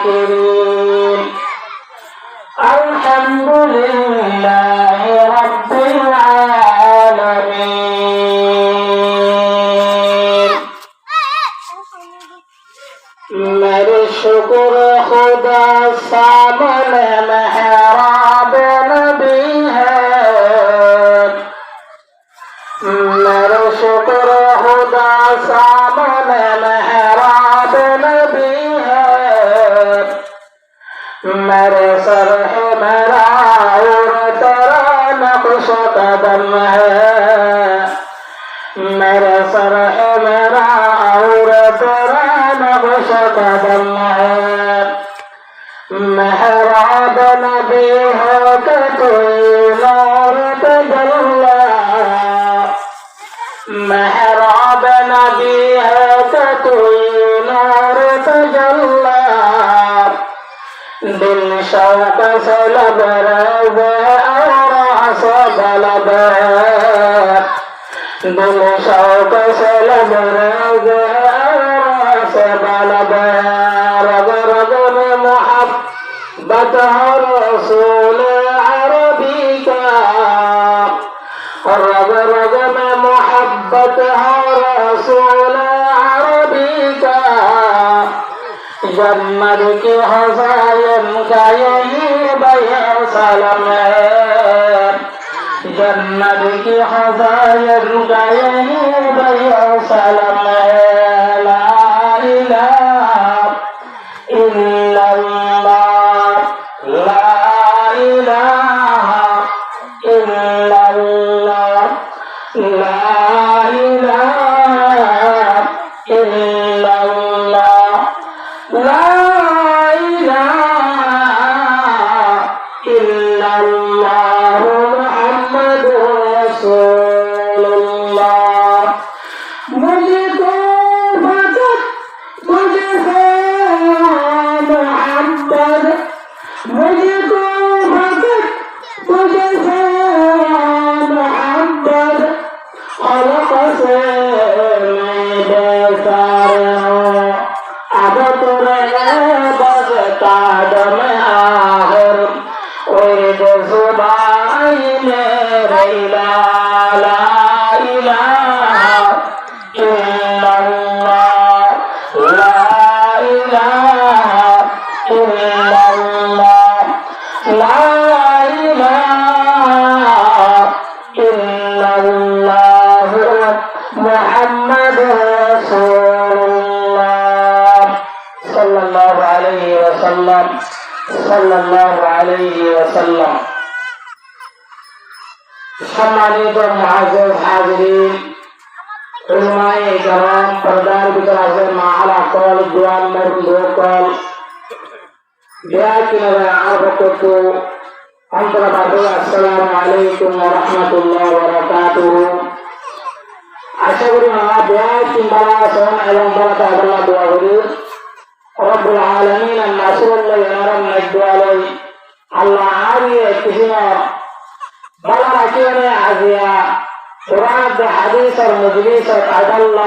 الشاكرين الحمد لله رب العالمين मेरे शुक्र खुदा सामने मेहराब नबी है मेरे शुक्र खुदा सामने मेहराब नबी है मेरे सर है मेरा और तेरा नक्श कदम है मेरे सर है मेरा और तेरा नक्श कदम है मेहराब नबी है कि कोई नूर तजल्ला मेहराब नबी है कि कोई नूर तजल्ला दिल शौक से लबरेज और से गलब दिल शौक से लबरेज और से गलब रग रग में मोहब्बत है रसूल अरबी का रग रग में मोहब्बत है रसूल अरबी का जन्नत की हज़ायन का यही बयासलम है जन्नत की हज़ायन का यही बयासलम है ला इलाहा इल्लल्लाह ला इलाहा इल्लल्लाह ला इलाहा इल्लल्लाह لا إله إلا الله محمد رسول الله मुझको भगत मुझको मोहब्बत मुझको भगत मुझको मोहब्बत खलक से मैं बेकार हूँ अब तुरे बगताद में आहर उर्द ज़ुबान मेरे ला इलाहा इल्लल्लाह ला इलाहा इल्लल्लाह ला इलाहा इल्लल्लाह मुहम्मद रसूलुल्लाह सल्लल्लाहु अलैहि वसल्लम सल्लल्लाहु अलैहि वसल्लम सम्मानित मुआज़्ज़ज़ हाज़िरीन उलमाए किराम पर्दार बिकराज़ माअला कौल जवान मर्द लोकल बियाकिन आरफकुतु अंतरबादु अस्सलामु अलैकुम व रहमतुल्लाहि व बरकातुहु आशा करी मां बियाकिन बाला सोन एवं बरकत अल्लाह दुआ करी रब्बुल आलमीन अन्नासुल्लाह यनारम नजवालई अल्लाह आरिये किसिमा बला रखियोने आजिया कुरान हदीस और मजलिस और अदल्ला